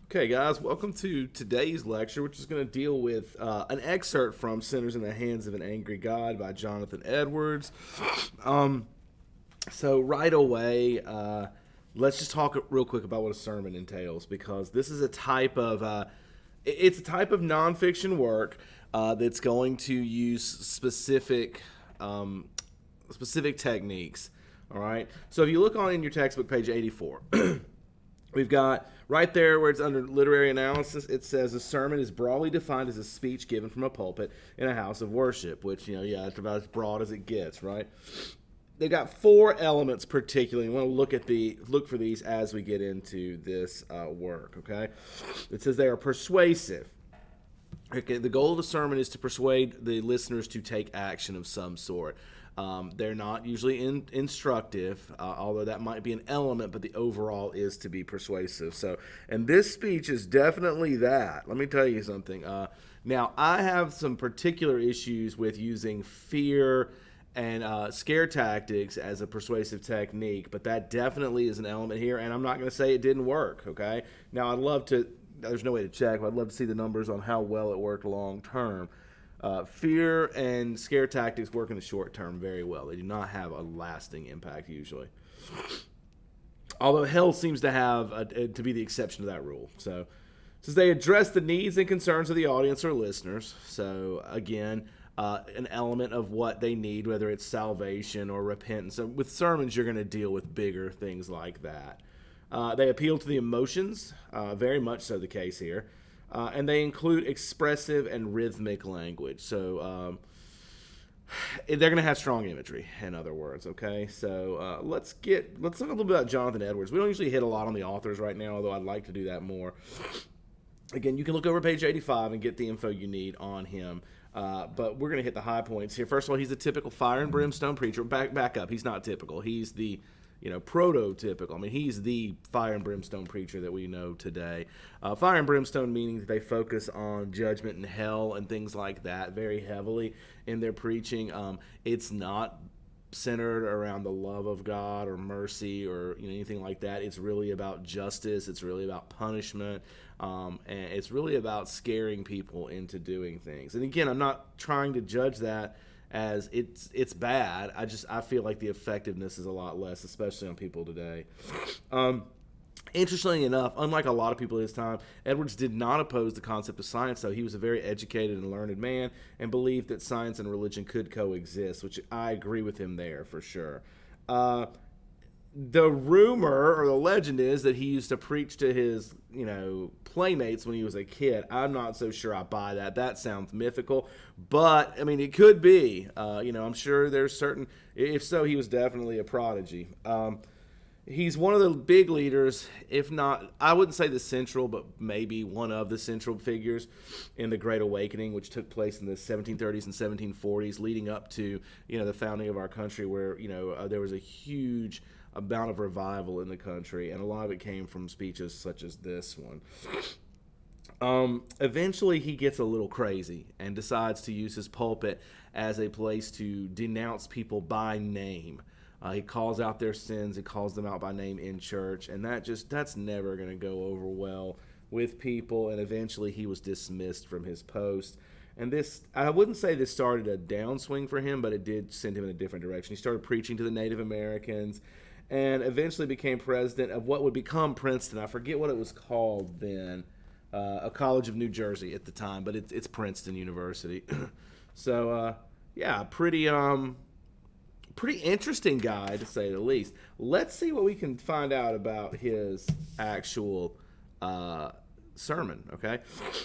Okay, guys, welcome to today's lecture, which is going to deal with an excerpt from Sinners in the Hands of an Angry God by Jonathan Edwards. Um, so, right away, let's just talk real quick about what a sermon entails, because this is a type of it's a type of nonfiction work that's going to use specific techniques. All right. So, if you look on in your textbook, page 84. We've got right there where it's under literary analysis, it says a sermon is broadly defined as a speech given from a pulpit in a house of worship, which, it's about as broad as it gets, right? They've got four elements particularly. We want to look for these as we get into this work, okay? It says they are persuasive. Okay, the goal of the sermon is to persuade the listeners to take action of some sort. They're not usually instructive, although that might be an element, but the overall is to be persuasive. So, and this speech is definitely that. Let me tell you something. Now, I have some particular issues with using fear and scare tactics as a persuasive technique, but that definitely is an element here, and I'm not going to say it didn't work, okay? Now, there's no way to check, but I'd love to see the numbers on how well it worked long term. Fear and scare tactics work in the short term very well. They do not have a lasting impact usually. Although hell seems to have to be the exception to that rule. So, since they address the needs and concerns of the audience or listeners, so again, an element of what they need, whether it's salvation or repentance. So with sermons, you're going to deal with bigger things like that. They appeal to the emotions, very much so the case here. And they include expressive and rhythmic language. So they're going to have strong imagery, in other words, okay? So let's talk a little bit about Jonathan Edwards. We don't usually hit a lot on the authors right now, although I'd like to do that more. Again, you can look over page 85 and get the info you need on him. But we're going to hit the high points here. First of all, he's a typical fire and brimstone preacher. Back up. He's not typical. He's the prototypical. I mean, he's the fire and brimstone preacher that we know today. Fire and brimstone meaning they focus on judgment and hell and things like that very heavily in their preaching. It's not centered around the love of God or mercy or anything like that. It's really about justice. It's really about punishment. And it's really about scaring people into doing things. And again, I'm not trying to judge that as it's bad. I feel like the effectiveness is a lot less, especially on people today. Interestingly enough, unlike a lot of people at his time, Edwards did not oppose the concept of science, though. He was a very educated and learned man and believed that science and religion could coexist, which I agree with him there for sure. The rumor or the legend is that he used to preach to his, playmates when he was a kid. I'm not so sure I buy that. That sounds mythical, but I mean, it could be. I'm sure there's certain. If so, he was definitely a prodigy. He's one of the big leaders, if not, I wouldn't say the central, but maybe one of the central figures in the Great Awakening, which took place in the 1730s and 1740s, leading up to the founding of our country, where there was a huge amount of revival in the country, and a lot of it came from speeches such as this one. Eventually, he gets a little crazy and decides to use his pulpit as a place to denounce people by name. He calls out their sins. He calls them out by name in church, and that's never going to go over well with people. And eventually, he was dismissed from his post. And this, I wouldn't say this started a downswing for him, but it did send him in a different direction. He started preaching to the Native Americans, and eventually became president of what would become Princeton. I forget what it was called then, a college of New Jersey at the time, but it's Princeton University. So, pretty interesting guy, to say the least. Let's see what we can find out about his actual sermon, okay?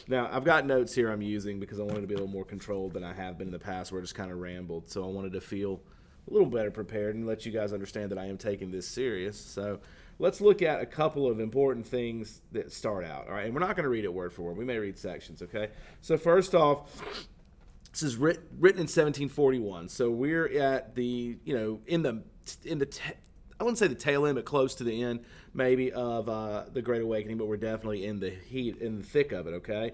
Now, I've got notes here I'm using because I wanted to be a little more controlled than I have been in the past, where I just kind of rambled. So I wanted to feel a little better prepared and let you guys understand that I am taking this serious. So let's look at a couple of important things that start out, all right? And we're not going to read it word for word. We may read sections, okay? So first off, this is written in 1741, so we're at the I wouldn't say the tail end, but close to the end, maybe, of the Great Awakening. But we're definitely in the thick of it. Okay,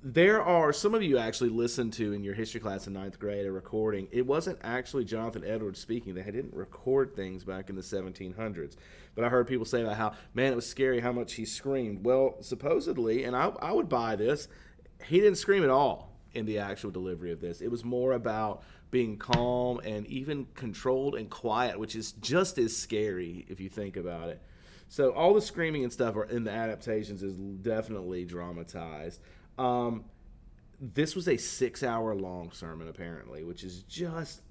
there are some of you actually listened to in your history class in ninth grade a recording. It wasn't actually Jonathan Edwards speaking. They didn't record things back in the 1700s. But I heard people say about how, man, it was scary how much he screamed. Well, supposedly, and I would buy this, he didn't scream at all in the actual delivery of this. It was more about being calm and even controlled and quiet, which is just as scary if you think about it. So all the screaming and stuff are in the adaptations is definitely dramatized. This was a 6-hour long sermon, apparently, which is just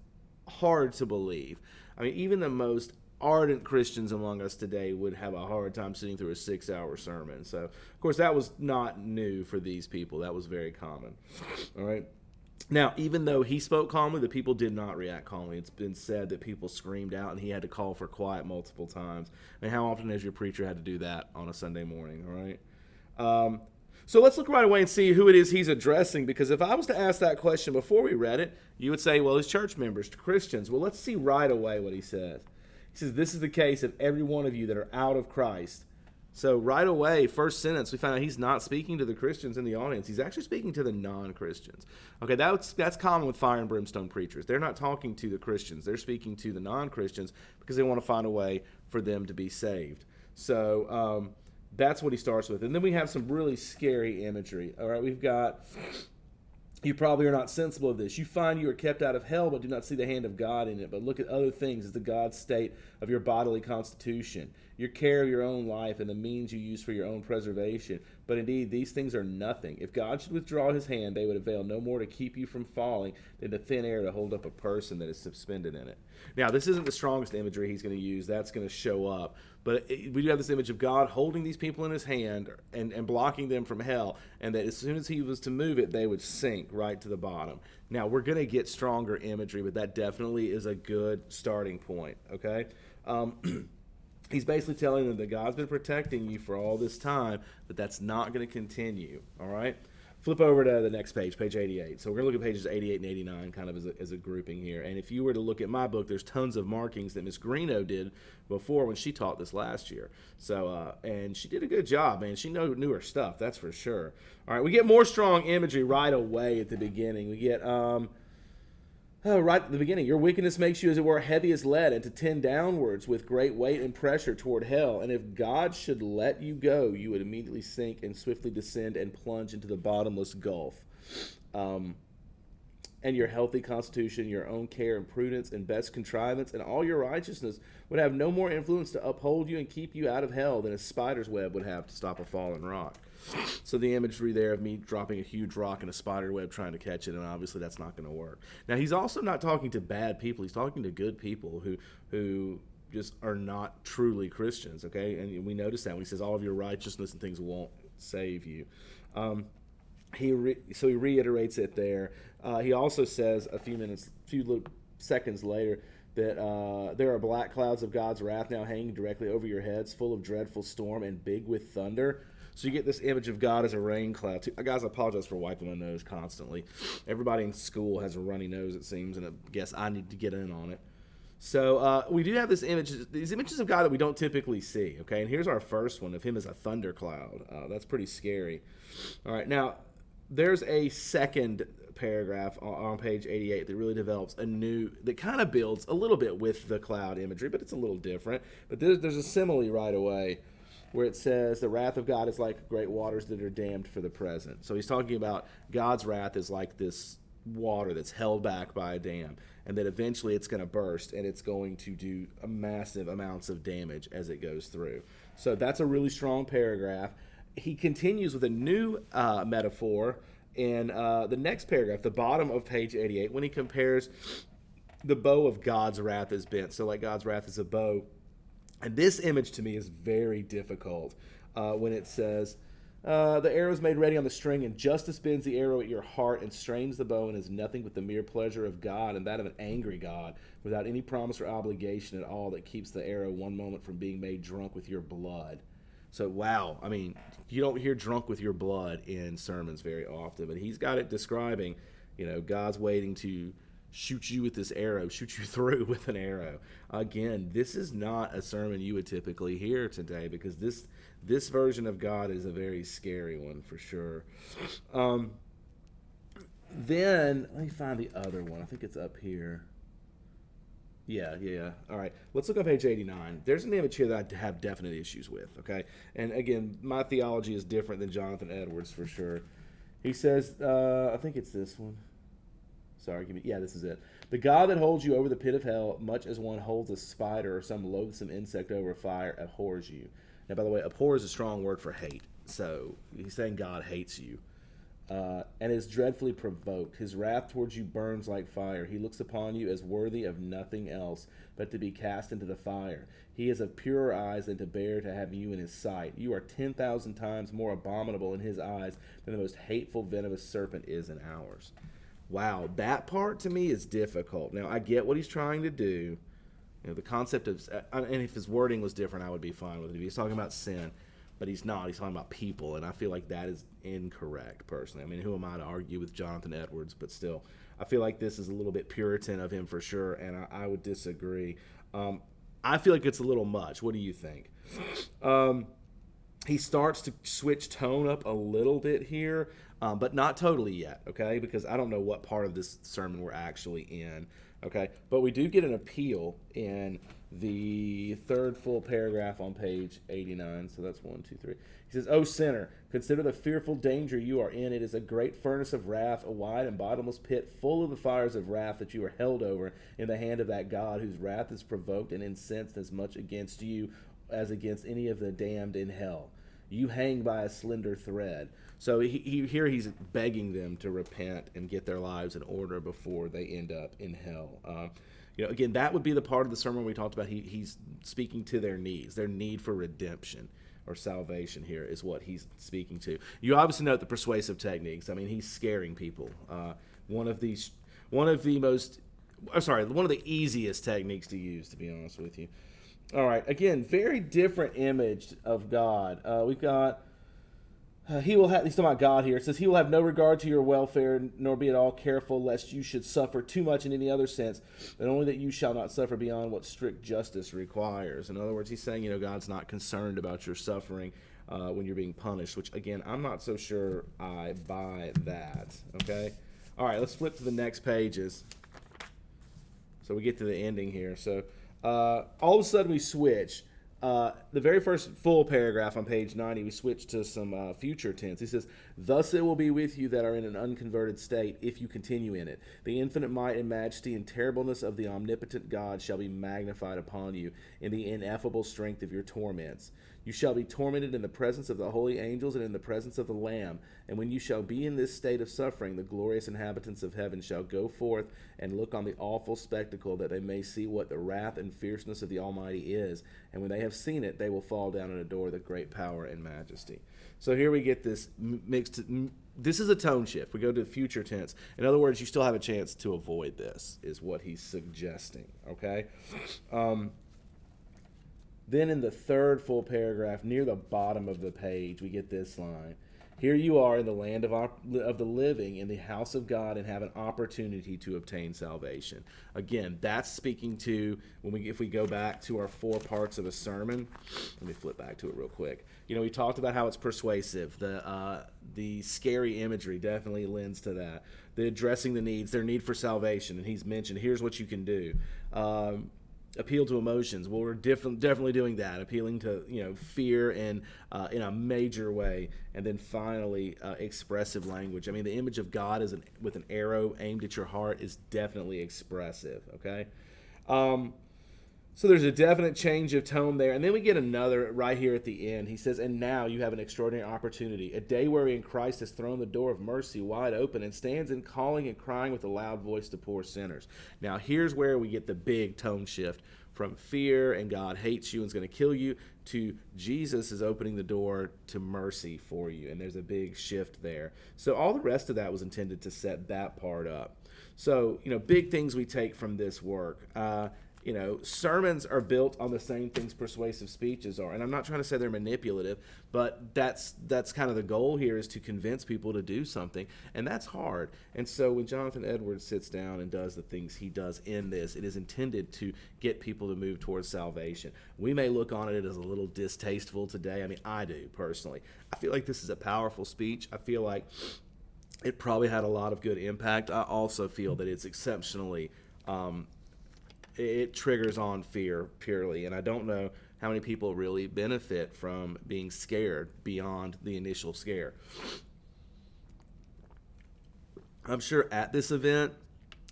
hard to believe. I mean, even the most ardent Christians among us today would have a hard time sitting through a 6-hour sermon. So, of course, that was not new for these people. That was very common. All right. Now, even though he spoke calmly, the people did not react calmly. It's been said that people screamed out and he had to call for quiet multiple times. And how often has your preacher had to do that on a Sunday morning, all right? So let's look right away and see who it is he's addressing, because if I was to ask that question before we read it, you would say, well, his church members, Christians. Well, let's see right away what he says. He says, this is the case of every one of you that are out of Christ. So right away, first sentence, we find out he's not speaking to the Christians in the audience. He's actually speaking to the non-Christians. Okay, that's common with fire and brimstone preachers. They're not talking to the Christians. They're speaking to the non-Christians because they want to find a way for them to be saved. So that's what he starts with. And then we have some really scary imagery. All right, we've got, you probably are not sensible of this. You find you are kept out of hell, but do not see the hand of God in it. But look at other things as the God's state of your bodily constitution, your care of your own life, and the means you use for your own preservation. But indeed, these things are nothing. If God should withdraw his hand, they would avail no more to keep you from falling than the thin air to hold up a person that is suspended in it. Now, this isn't the strongest imagery he's going to use. That's going to show up. But we do have this image of God holding these people in his hand and blocking them from hell, and that as soon as he was to move it, they would sink right to the bottom. Now, we're going to get stronger imagery, but that definitely is a good starting point, okay? He's basically telling them that God's been protecting you for all this time, but that's not going to continue, all right? Flip over to the next page, page 88. So we're going to look at pages 88 and 89 kind of as a grouping here. And if you were to look at my book, there's tons of markings that Miss Greeno did before when she taught this last year. So, and she did a good job, man. She knew her stuff, that's for sure. All right, we get more strong imagery right away at the beginning. We get... right at the beginning, your wickedness makes you, as it were, heavy as lead, and to tend downwards with great weight and pressure toward hell. And if God should let you go, you would immediately sink and swiftly descend and plunge into the bottomless gulf. And your healthy constitution, your own care and prudence and best contrivance, and all your righteousness would have no more influence to uphold you and keep you out of hell than a spider's web would have to stop a falling rock. So the imagery there of me dropping a huge rock in a spider web trying to catch it, and obviously that's not going to work. Now, he's also not talking to bad people. He's talking to good people who just are not truly Christians, okay? And we notice that when he says all of your righteousness and things won't save you. He reiterates it there. He also says a few seconds later that there are black clouds of God's wrath now hanging directly over your heads, full of dreadful storm and big with thunder. So you get this image of God as a rain cloud. Guys, I apologize for wiping my nose constantly. Everybody in school has a runny nose, it seems, and I guess I need to get in on it. So we do have these images of God that we don't typically see, okay? And here's our first one of him as a thundercloud. That's pretty scary. All right, now there's a second paragraph on page 88 that really develops that kind of builds a little bit with the cloud imagery, but it's a little different. But there's a simile right away where it says the wrath of God is like great waters that are dammed for the present. So he's talking about God's wrath is like this water that's held back by a dam, and that eventually it's going to burst and it's going to do massive amounts of damage as it goes through. So that's a really strong paragraph. He continues with a new metaphor in the next paragraph, the bottom of page 88, when he compares the bow of God's wrath as bent. So like God's wrath is a bow. And this image to me is very difficult when it says, the arrow is made ready on the string, and justice bends the arrow at your heart and strains the bow, and is nothing but the mere pleasure of God, and that of an angry God, without any promise or obligation at all that keeps the arrow one moment from being made drunk with your blood. So, wow, I mean, you don't hear drunk with your blood in sermons very often, but he's got it describing, God's waiting to shoot you with this arrow, shoot you through with an arrow. Again, this is not a sermon you would typically hear today, because this version of God is a very scary one for sure. Then let me find the other one. I think it's up here. Yeah. All right. Let's look on page 89. There's an image here that I have definite issues with, okay? And again, my theology is different than Jonathan Edwards for sure. He says, I think it's this one. Sorry, this is it. The God that holds you over the pit of hell, much as one holds a spider or some loathsome insect over a fire, abhors you. Now, by the way, abhor is a strong word for hate. So he's saying God hates you. And is dreadfully provoked. His wrath towards you burns like fire. He looks upon you as worthy of nothing else but to be cast into the fire. He is of purer eyes than to bear to have you in his sight. You are 10,000 times more abominable in his eyes than the most hateful, venomous serpent is in ours. Wow, that part to me is difficult. Now, I get what he's trying to do. You know, the concept of, and if his wording was different, I would be fine with it. If he's talking about sin, but he's not. He's talking about people, and I feel like that is incorrect, personally. I mean, who am I to argue with Jonathan Edwards? But still, I feel like this is a little bit Puritan of him for sure, and I would disagree. I feel like it's a little much. What do you think? He starts to switch tone up a little bit here, but not totally yet, okay? Because I don't know what part of this sermon we're actually in, okay? But we do get an appeal in the third full paragraph on page 89. So that's 1, 2, 3. He says, "O sinner, consider the fearful danger you are in. It is a great furnace of wrath, a wide and bottomless pit full of the fires of wrath that you are held over in the hand of that God whose wrath is provoked and incensed as much against you as against any of the damned in hell. You hang by a slender thread." So here he's begging them to repent and get their lives in order before they end up in hell. Again, that would be the part of the sermon we talked about. He's speaking to their needs, their need for redemption or salvation here is what he's speaking to. You obviously note the persuasive techniques. I mean, he's scaring people. One of the easiest techniques to use, to be honest with you. All right, again, very different image of God. We've got, he's talking about God here. It says, "He will have no regard to your welfare, nor be at all careful lest you should suffer too much in any other sense, but only that you shall not suffer beyond what strict justice requires." In other words, he's saying, God's not concerned about your suffering when you're being punished, which, again, I'm not so sure I buy that, okay? All right, let's flip to the next pages. So we get to the ending here. So all of a sudden we switch. The very first full paragraph on page 90, we switch to some future tense. He says, "Thus it will be with you that are in an unconverted state, if you continue in it. The infinite might and majesty and terribleness of the omnipotent God shall be magnified upon you in the ineffable strength of your torments. You shall be tormented in the presence of the holy angels and in the presence of the Lamb. And when you shall be in this state of suffering, the glorious inhabitants of heaven shall go forth and look on the awful spectacle, that they may see what the wrath and fierceness of the Almighty is. And when they have seen it, they will fall down and adore the great power and majesty." So here we get this mixed. This is a tone shift. We go to future tense. In other words, you still have a chance to avoid this, is what he's suggesting, okay? Then in the third full paragraph, near the bottom of the page, we get this line. "Here you are in the land of the living, in the house of God, and have an opportunity to obtain salvation." Again, that's speaking to, if we go back to our 4 parts of a sermon. Let me flip back to it real quick. We talked about how it's persuasive. The scary imagery definitely lends to that. The addressing the needs, their need for salvation, and he's mentioned, here's what you can do. Appeal to emotions. Well, we're definitely doing that, appealing to fear and in a major way, and then finally expressive language. I mean, the image of God with an arrow aimed at your heart is definitely expressive. Okay, so there's a definite change of tone there, and then we get another right here at the end. He says, "And now you have an extraordinary opportunity, a day wherein Christ has thrown the door of mercy wide open and stands in calling and crying with a loud voice to poor sinners." Now here's where we get the big tone shift from fear and God hates you and is going to kill you to Jesus is opening the door to mercy for you, and there's a big shift there. So all the rest of that was intended to set that part up. So big things we take from this work. sermons are built on the same things persuasive speeches are. And I'm not trying to say they're manipulative, but that's kind of the goal here, is to convince people to do something. And that's hard. And so when Jonathan Edwards sits down and does the things he does in this, it is intended to get people to move towards salvation. We may look on it as a little distasteful today. I mean, I do personally. I feel like this is a powerful speech. I feel like it probably had a lot of good impact. I also feel that it's exceptionally it triggers on fear purely, and I don't know how many people really benefit from being scared beyond the initial scare. I'm sure at this event,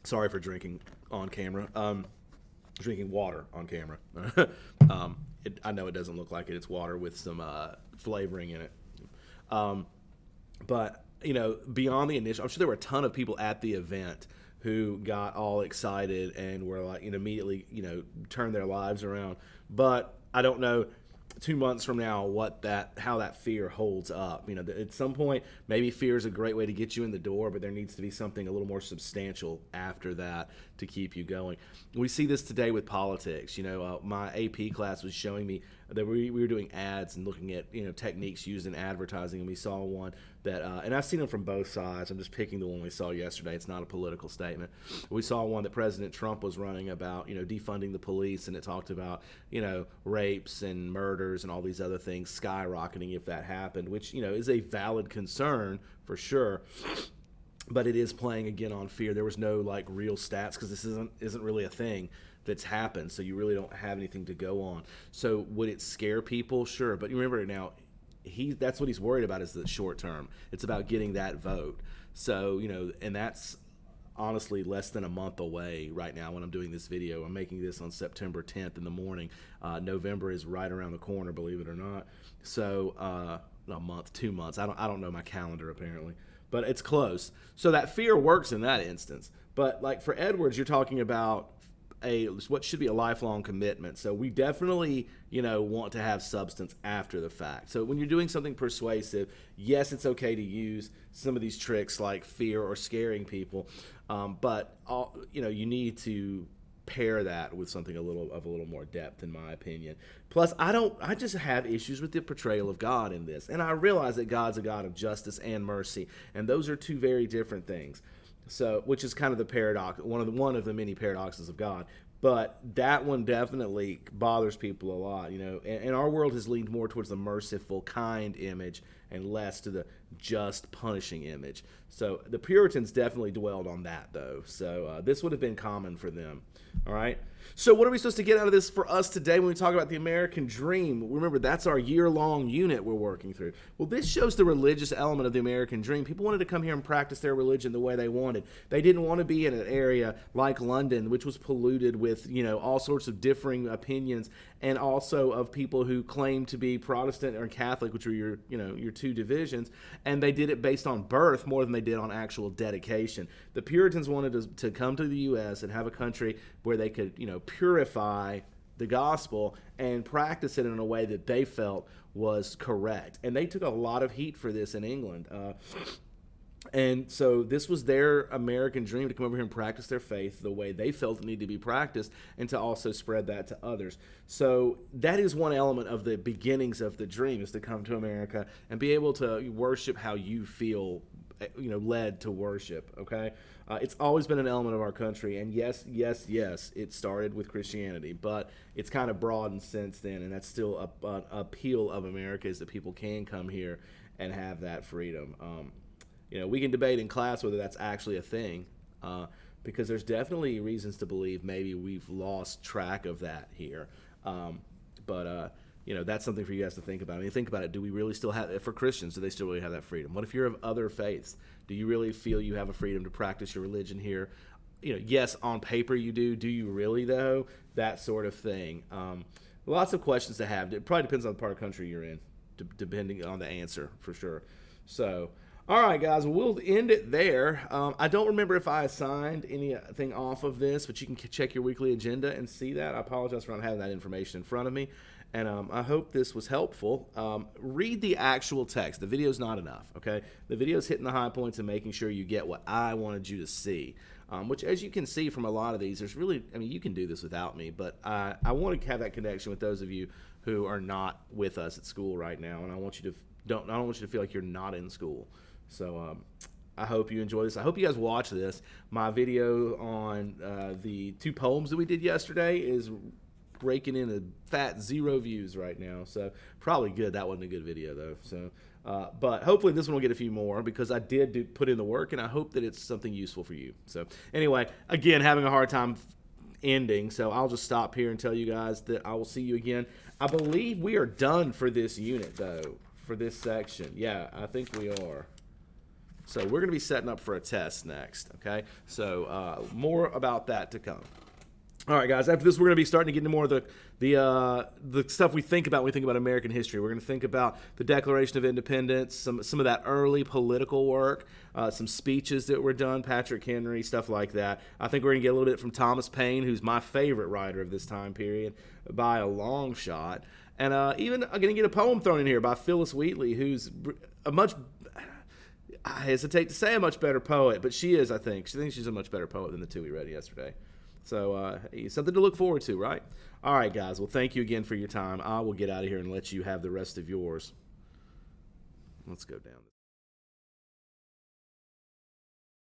sorry for drinking on camera, drinking water on camera. I know it doesn't look like it. It's water with some flavoring in it. But, beyond the initial, I'm sure there were a ton of people at the event who got all excited and were like, immediately, turned their lives around. But I don't know 2 months from now how that fear holds up. At some point, maybe fear is a great way to get you in the door, but there needs to be something a little more substantial after that to keep you going. We see this today with politics. My AP class was showing me that we were doing ads and looking at techniques used in advertising, and we saw one that and I've seen them from both sides. I'm just picking the one we saw yesterday. It's not a political statement. We saw one that President Trump was running about defunding the police, and it talked about rapes and murders and all these other things skyrocketing if that happened, which is a valid concern for sure. But it is playing again on fear. There was no real stats because this isn't really a thing that's happened, so you really don't have anything to go on. So would it scare people? Sure, but you remember now, that's what he's worried about, is the short term. It's about getting that vote. So and that's honestly less than a month away right now when I'm doing this video. I'm making this on September 10th in the morning. November is right around the corner, believe it or not. So a month, 2 months. I don't know my calendar apparently, but it's close. So that fear works in that instance. But for Edwards, you're talking about what should be a lifelong commitment. So we definitely, want to have substance after the fact. So when you're doing something persuasive, yes, it's okay to use some of these tricks like fear or scaring people, but you need to pair that with something a little more depth, in my opinion. Plus, I just have issues with the portrayal of God in this, and I realize that God's a God of justice and mercy, and those are two very different things. So, which is kind of the paradox, one of the many paradoxes of God. But that one definitely bothers people a lot, and our world has leaned more towards the merciful, kind image and less to the just punishing image. So the Puritans definitely dwelled on that, though. So this would have been common for them. All right. So what are we supposed to get out of this for us today when we talk about the American dream? Remember, that's our year-long unit we're working through. Well, this shows the religious element of the American dream. People wanted to come here and practice their religion the way they wanted. They didn't want to be in an area like London, which was polluted with, all sorts of differing opinions, and also of people who claimed to be Protestant or Catholic, which were your two divisions, and they did it based on birth more than they did on actual dedication. The Puritans wanted to come to the U.S. and have a country where they could, purify the gospel and practice it in a way that they felt was correct. And they took a lot of heat for this in England. And so this was their American dream, to come over here and practice their faith the way they felt it needed to be practiced, and to also spread that to others. So that is one element of the beginnings of the dream, is to come to America and be able to worship how you feel led to worship. Okay. It's always been an element of our country, and yes, it started with Christianity, but it's kind of broadened since then, and that's still an appeal of America, is that people can come here and have that freedom. We can debate in class whether that's actually a thing, because there's definitely reasons to believe maybe we've lost track of that here. But that's something for you guys to think about. I mean, think about it. Do we really still have, for Christians, do they still really have that freedom? What if you're of other faiths? Do you really feel you have a freedom to practice your religion here? Yes, on paper you do. Do you really, though? That sort of thing. Lots of questions to have. It probably depends on the part of the country you're in, depending on the answer, for sure. So, all right, guys, we'll end it there. I don't remember if I assigned anything off of this, but you can check your weekly agenda and see that. I apologize for not having that information in front of me. And I hope this was helpful. Read the actual text. The video's not enough, okay? The video's hitting the high points and making sure you get what I wanted you to see. which, as you can see from a lot of these, there's really, I mean, you can do this without me, but I want to have that connection with those of you who are not with us at school right now, and I want you to I don't want you to feel like you're not in school. So I hope you enjoy this. I hope you guys watch this. My video on the 2 poems that we did yesterday is breaking in a fat 0 views right now, so probably good. That wasn't a good video though. So, but hopefully this one will get a few more because I did put in the work, and I hope that it's something useful for you. So anyway, again, having a hard time ending, so I'll just stop here and tell you guys that I will see you again. I believe we are done for this unit though, for this section. Yeah, I think we are. So we're going to be setting up for a test next, okay? So more about that to come. All right, guys, after this, we're going to be starting to get into more of the stuff we think about when we think about American history. We're going to think about the Declaration of Independence, some of that early political work, some speeches that were done, Patrick Henry, stuff like that. I think we're going to get a little bit from Thomas Paine, who's my favorite writer of this time period by a long shot. And even I'm going to get a poem thrown in here by Phyllis Wheatley, who's a much, I hesitate to say a much better poet, but she is, I think. She thinks she's a much better poet than the 2 we read yesterday. So something to look forward to, right? All right, guys. Well, thank you again for your time. I will get out of here and let you have the rest of yours. Let's go down.